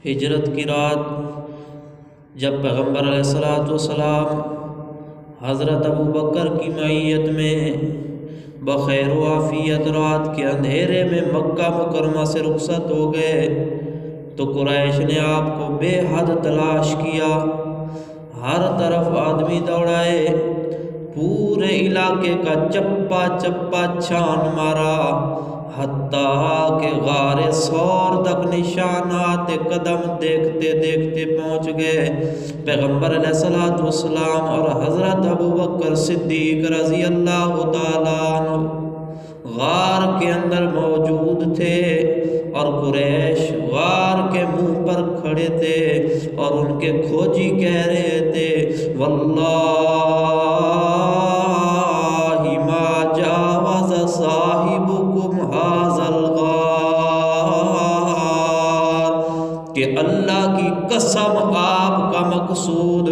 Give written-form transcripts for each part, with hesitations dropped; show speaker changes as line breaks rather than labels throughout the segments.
ہجرت کی رات جب پیغمبر علیہ السلام حضرت ابو بکر کی معیت میں بخیر و عافیت رات کے اندھیرے میں مکہ مکرمہ سے رخصت ہو گئے تو قریش نے آپ کو بے حد تلاش کیا، ہر طرف آدمی دوڑائے، پورے علاقے کا چپا چپا چھان مارا، حتیٰ کہ غار ثور تک نشانات قدم دیکھتے دیکھتے پہنچ گئے۔ پیغمبر علیہ السلام اور حضرت ابو بکر صدیق رضی اللہ تعالیٰ عنہ غار کے اندر موجود تھے اور قریش غار کے منہ پر کھڑے تھے اور ان کے کھوجی کہہ رہے تھے واللہ ما جاوز صاحبکم ھذا الغار، کہ اللہ کی قسم آپ کا مقصود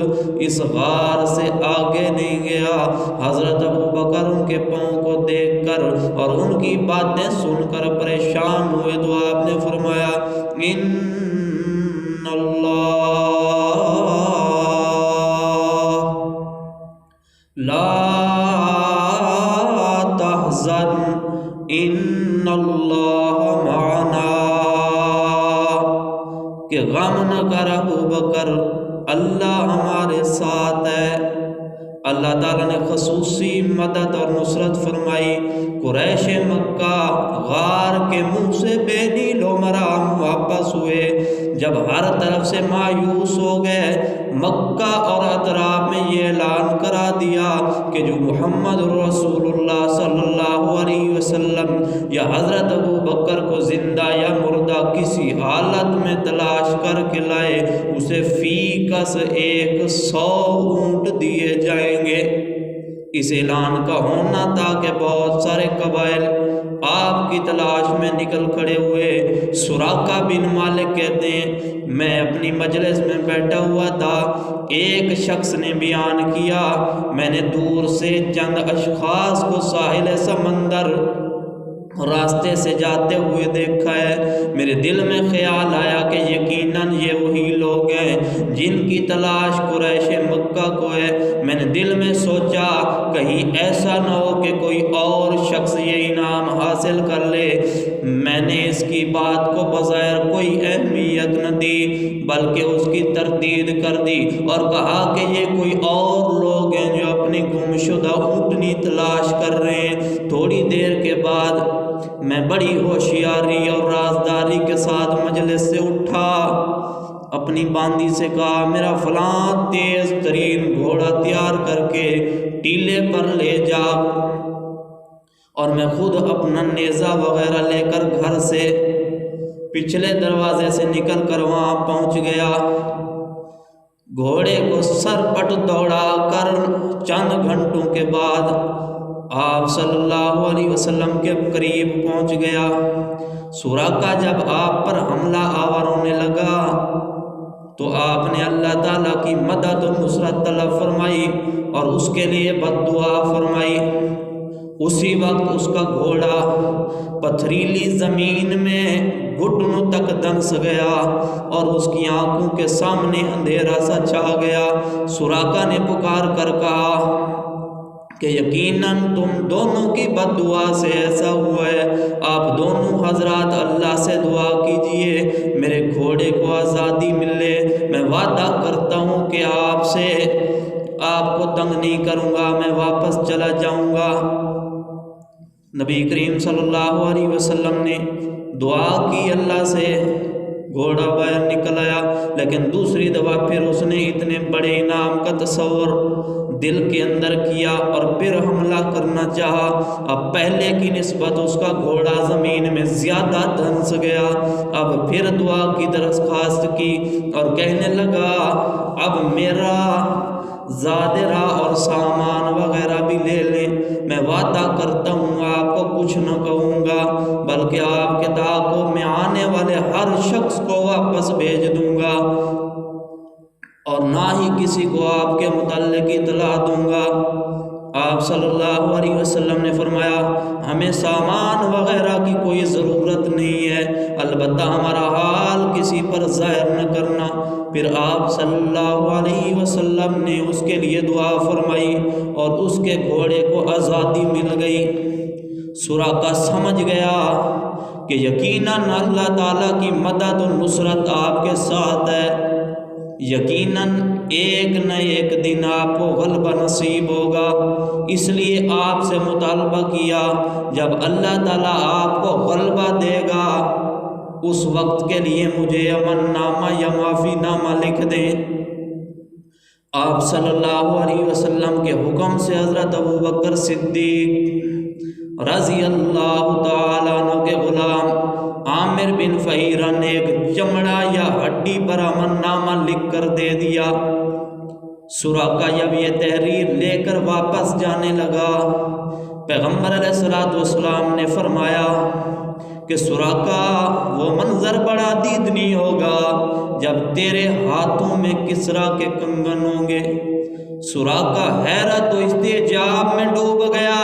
اس غار سے آگے نہیں گیا۔ حضرت ابو بکر ان کے پاؤں کو دیکھ کر اور ان کی باتیں سن کر پریشان ہوئے تو آپ نے فرمایا ان اللہ لا تحزن ان اللہ معنا، کہ غم نہ کر ابو بکر، اللہ ہمارے ساتھ ہے۔ اللہ تعالیٰ نے خصوصی مدد اور نصرت فرمائی۔ قریش مکہ غار کے منہ سے بے نیل و مرام واپس ہوئے۔ جب ہر طرف سے مایوس ہو گئے، مکہ اور اطراف میں یہ اعلان کرا دیا کہ جو محمد رسول اللہ صلی اللہ علیہ وسلم یا حضرت ابو بکر کو زندہ یا مردہ کسی حالت میں تلاش کر کے لائے، اسے فی کس 100 اونٹ دیے جائیں گے۔ اس اعلان کا ہونا تھا کہ بہت سارے قبائل آپ کی تلاش میں نکل کھڑے ہوئے۔ سراقہ بن مالک کہتے ہیں میں اپنی مجلس میں بیٹھا ہوا تھا، ایک شخص نے بیان کیا میں نے دور سے چند اشخاص کو ساحل سمندر راستے سے جاتے ہوئے دیکھا ہے۔ میرے دل میں خیال آیا کہ یقیناً یہ وہی لوگ ہیں جن کی تلاش قریش مکہ کو ہے۔ میں نے دل میں سوچا کہیں ایسا نہ ہو کہ کوئی اور شخص یہ انعام حاصل کر لے۔ میں نے اس کی بات کو بظاہر کوئی اہمیت نہ دی بلکہ اس کی تردید کر دی اور کہا کہ یہ کوئی اور لوگ ہیں جو اپنی گمشدہ اونٹنی تلاش کر رہے ہیں۔ تھوڑی دیر کے بعد میں بڑی ہوشیاری اور رازداری کے ساتھ مجلس سے اٹھا، اپنی باندی سے کہا میرا فلاں تیز ترین گھوڑا تیار کر کے ٹیلے پر لے جا، اور میں خود اپنا نیزہ وغیرہ لے کر گھر سے پچھلے دروازے سے نکل کر وہاں پہنچ گیا۔ گھوڑے کو سر پٹ دوڑا کر چند گھنٹوں کے بعد آپ صلی اللہ علیہ وسلم کے قریب پہنچ گیا۔ سراقہ جب آپ پر حملہ آور ہونے لگا تو آپ نے اللہ تعالیٰ کی مدد و نصرت طلب فرمائی اور اس کے لیے بد دعا فرمائی۔ اسی وقت اس کا گھوڑا پتھریلی زمین میں گھٹنوں تک دنس گیا اور اس کی آنکھوں کے سامنے اندھیرا سا چھا گیا۔ سراقہ نے پکار کر کہا کہ یقیناً تم دونوں کی بد دعا سے ایسا ہوا ہے، آپ دونوں حضرات اللہ سے دعا کیجئے میرے گھوڑے کو آزادی ملے۔ میں وعدہ کرتا ہوں کہ آپ کو تنگ نہیں کروں گا، میں واپس چلا جاؤں گا۔ نبی کریم صلی اللہ علیہ وسلم نے دعا کی اللہ سے، گھوڑا باہر نکل آیا، لیکن دوسری دفعہ پھر اس نے اتنے بڑے انعام کا تصور دل کے اندر کیا اور پھر حملہ کرنا چاہا۔ اب پہلے کی نسبت اس کا گھوڑا زمین میں زیادہ دھنس گیا۔ اب پھر دعا کی درخواست کی اور کہنے لگا اب میرا زادرہ اور سامان وغیرہ بھی لے لیں، میں وعدہ کرتا ہوں آپ کو کچھ نہ کہوں گا بلکہ آپ کے تعاقب میں آنے والے ہر شخص کو واپس بھیج دوں گا اور نہ ہی کسی کو آپ کے متعلق اطلاع دوں گا۔ آپ صلی اللہ علیہ وسلم نے فرمایا ہمیں سامان وغیرہ کی کوئی ضرورت نہیں ہے، البتہ ہمارا حال کسی پر ظاہر نہ کرنا۔ پھر آپ صلی اللہ علیہ وسلم نے اس کے لیے دعا فرمائی اور اس کے گھوڑے کو آزادی مل گئی۔ سراقہ سمجھ گیا کہ یقیناً اللہ تعالیٰ کی مدد و نصرت آپ کے ساتھ ہے، یقیناً ایک نہ ایک دن آپ کو غلبہ نصیب ہوگا، اس لیے آپ سے مطالبہ کیا جب اللہ تعالیٰ آپ کو غلبہ دے گا اس وقت کے لیے مجھے امن نامہ یا معافی نامہ لکھ دیں۔ آپ صلی اللہ علیہ وسلم کے حکم سے حضرت ابوبکر صدیق رضی اللہ تعالیٰ عنہ کے غلام عامر بن فہیرہ نے ایک چمڑا یا ہڈی پر امن نامہ لکھ کر دے دیا۔ سراقہ جب یہ تحریر لے کر واپس جانے لگا، پیغمبر علیہ الصلوۃ والسلام نے فرمایا کہ سراقہ وہ منظر بڑا دیدنی ہوگا جب تیرے ہاتھوں میں کسریٰ کے کنگن ہوں گے۔ سراقہ حیرت و استعجاب میں ڈوب گیا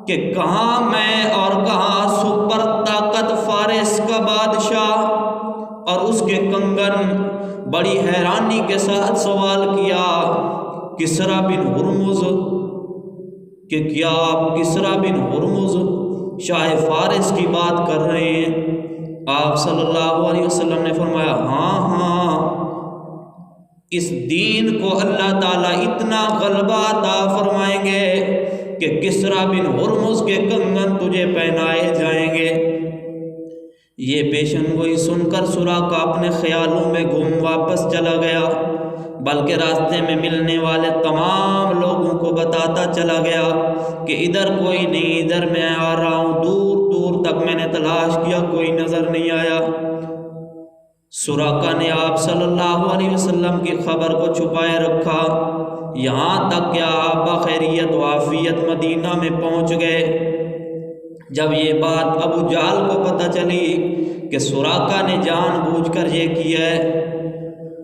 کہ کہاں میں اور کہاں سپر طاقت فارس کا بادشاہ اور اس کے کنگن۔ بڑی حیرانی کے ساتھ سوال کیا کسریٰ بن ہرمز کہ کیا آپ کسریٰ بن ہرمز شاہ فارس کی بات کر رہے ہیں؟ آپ صلی اللہ علیہ وسلم نے فرمایا ہاں، اس دین کو اللہ تعالیٰ اتنا غلبہ عطا فرمائیں گے کہ کسریٰ بن ہرمز کے کنگن تجھے پہنائے جائیں گے۔ یہ پیشن گوئی سن کر سراقہ اپنے خیالوں میں گم واپس چلا گیا، بلکہ راستے میں ملنے والے تمام لوگوں کو بتاتا چلا گیا کہ ادھر کوئی نہیں، ادھر میں آ رہا ہوں، دور دور تک میں نے تلاش کیا کوئی نظر نہیں آیا۔ سراقہ نے آپ صلی اللہ علیہ وسلم کی خبر کو چھپائے رکھا، یہاں تک کہ آپ بخیریت و عافیت مدینہ میں پہنچ گئے۔ جب یہ بات ابو جہل کو پتہ چلی کہ سراقہ نے جان بوجھ کر یہ کیا ہے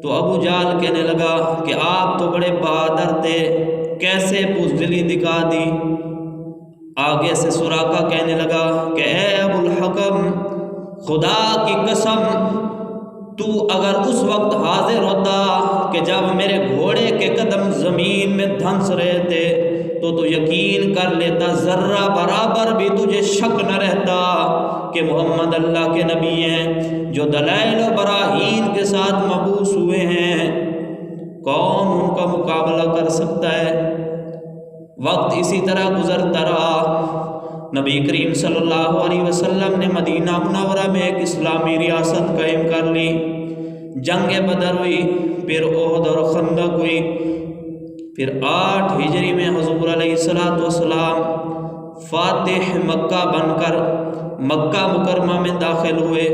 تو ابو جہل کہنے لگا کہ آپ تو بڑے بہادر تھے، کیسے بزدلی دکھا دی۔ آگے سے سراقہ کہنے لگا کہ اے ابو الحکم، خدا کی قسم تو اگر اس وقت حاضر ہوتا کہ جب میرے گھوڑے کے قدم زمین میں دھنس رہے تھے تو یقین کر لیتا، ذرہ برابر بھی تجھے شک نہ رہتا کہ محمد اللہ کے نبی ہیں جو دلائل و براہین کے ساتھ مبعوث ہوئے ہیں، کون ان کا مقابلہ کر سکتا ہے۔ وقت اسی طرح گزرتا رہا، نبی کریم صلی اللہ علیہ وسلم نے مدینہ منورہ میں ایک اسلامی ریاست قائم کر لی۔ جنگ بدر ہوئی، پھر احد اور خندق ہوئی، پھر 8 ہجری میں حضور علیہ السلام فاتح مکہ بن کر مکہ مکرمہ میں داخل ہوئے۔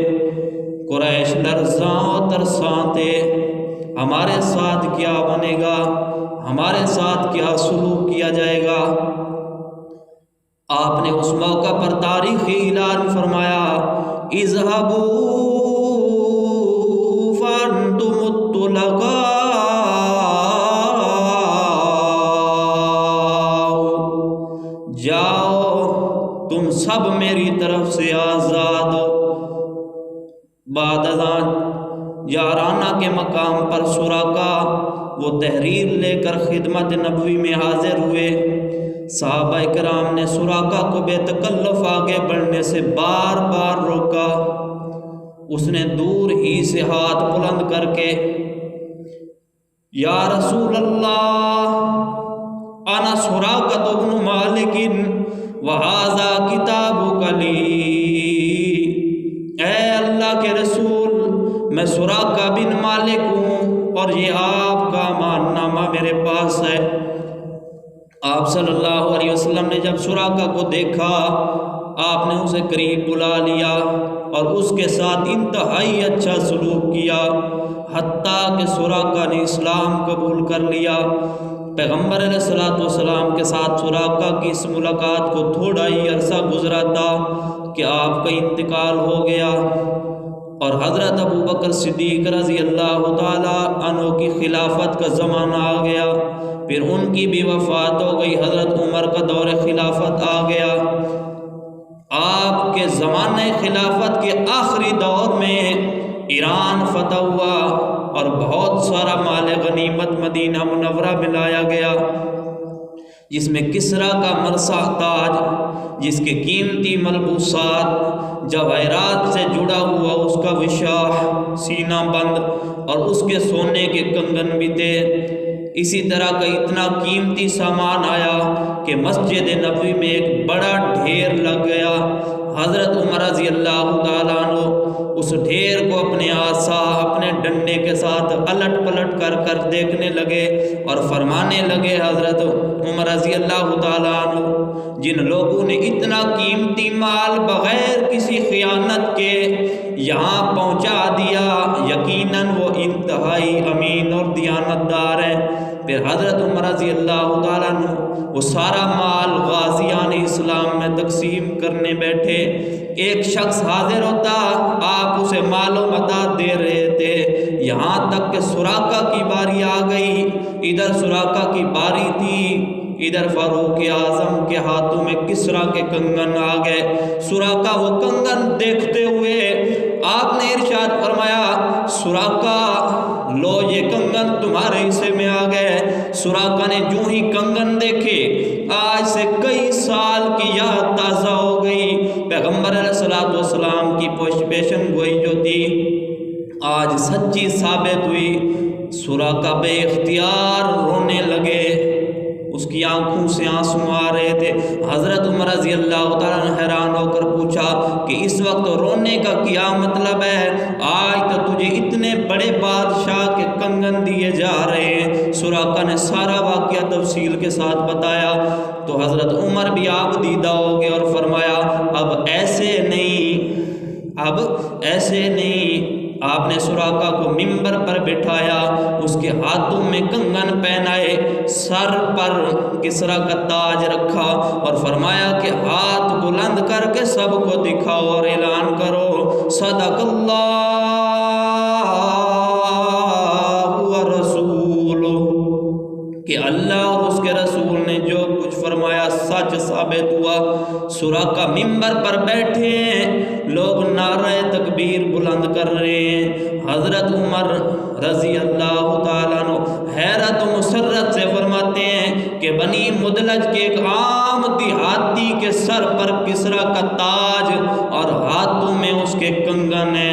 قریش لرزاں و ترساں تھے، ہمارے ساتھ کیا بنے گا، ہمارے ساتھ کیا سلوک کیا جائے گا۔ آپ نے اس موقع پر تاریخی اعلان فرمایا، اذهبوا فانتم الطلقاء، جاؤ تم سب میری طرف سے آزاد ہو۔ بعد ازاں یارانہ کے مقام پر سراقہ وہ تحریر لے کر خدمت نبوی میں حاضر ہوئے۔ صحابہ کرام نے سراقہ کو بے تکلف آگے بڑھنے سے بار بار روکا۔ اس نے دور ہی سے ہاتھ بلند کر کے یا رسول اللہ انا سراقہ بن مالک وہذا کتابک لی، اے اللہ کے رسول میں سراقہ بن مالک ہوں اور یہ آپ کا امان نامہ میرے پاس ہے۔ آپ صلی اللہ علیہ وسلم نے جب سراقہ کو دیکھا، آپ نے اسے قریب بلا لیا اور اس کے ساتھ انتہائی اچھا سلوک کیا، حتیٰ کہ سراقہ نے اسلام قبول کر لیا۔ پیغمبر علیہ السلام کے ساتھ سراقہ کی اس ملاقات کو تھوڑا ہی عرصہ گزرا تھا کہ آپ کا انتقال ہو گیا اور حضرت ابوبکر صدیق رضی اللہ تعالی عنہ کی خلافت کا زمانہ آ گیا۔ پھر ان کی بھی وفات ہو گئی۔ حضرت عمر کا دور خلافت آ گیا۔ آپ کے زمانے خلافت کے آخری دور میں ایران فتح ہوا اور بہت سارا مال غنیمت مدینہ منورہ میں لایا گیا، جس میں کسریٰ کا مرصع تاج، جس کے قیمتی ملبوسات، جواہرات سے جڑا ہوا اس کا وشاح سینہ بند، اور اس کے سونے کے کنگن بھی تھے۔ اسی طرح کا اتنا قیمتی سامان آیا کہ مسجد نبوی میں ایک بڑا ڈھیر لگ گیا۔ حضرت عمر رضی اللہ تعالیٰ عنہ اس ڈھیر کو اپنے عصا، اپنے ڈنڈے کے ساتھ الٹ پلٹ کر دیکھنے لگے اور فرمانے لگے، حضرت عمر رضی اللہ تعالیٰ عنہ جن لوگوں نے اتنا قیمتی مال بغیر کسی خیانت کے یہاں پہنچا دیا، یقیناً وہ انتہائی امین اور دیانتدار ہے۔ پھر حضرت عمر رضی اللہ تعالیٰ عنہ وہ سارا مال غازیان اسلام میں تقسیم کرنے بیٹھے۔ ایک شخص حاضر ہوتا، آپ اسے مال و متاع دے رہے تھے، یہاں تک کہ سراقہ کی باری آ گئی۔ ادھر سراقہ کی باری تھی، ادھر فاروق اعظم کے ہاتھوں میں کسریٰ کے کنگن آ گئے۔ سراقہ وہ کنگن دیکھتے ہوئے آپ نے ارشاد فرمایا، سراقہ لو یہ کنگن تمہارے حصے میں آ گئے۔ سراقہ نے جو ہی کنگن دیکھے، آج سے کئی سال کی یاد تازہ ہو گئی۔ پیغمبر علیہ السلام کی پیشن گوئی جو تھی آج سچی ثابت ہوئی۔ سراقہ بے اختیار رونے لگے، اس کی آنکھوں سے آنسو آ رہے تھے۔ حضرت عمر رضی اللہ تعالیٰ عنہ حیران ہو کر پوچھا کہ اس وقت رونے کا کیا مطلب ہے؟ آج تو تجھے اتنے بڑے بادشاہ کے کنگن دیے جا رہے ہیں۔ سراقہ نے سارا واقعہ تفصیل کے ساتھ بتایا تو حضرت عمر بھی آپ دیدہ ہو گئے اور فرمایا، اب ایسے نہیں۔ آپ نے سراقہ کو منبر پر بٹھایا، اس کے ہاتھوں میں کنگن پہنائے، سر پر کسریٰ کا تاج رکھا اور فرمایا کہ ہاتھ بلند کر کے سب کو دکھاؤ اور اعلان کرو، صدق اللہ و رسولہ، کہ اللہ اور اس کے رسول نے جو کچھ فرمایا سچ ثابت ہوا۔ سراقہ منبر پر بیٹھے ہیں، لوگ نعرہ تکبیر بلند کر رہے ہیں۔ حضرت عمر رضی اللہ تعالیٰ عنہ حیرت و مسرت سے فرماتے ہیں کہ بنی مدلج کے ایک عام دیہاتی کے سر پر کسریٰ کا تاج اور ہاتھوں میں اس کے کنگن ہیں۔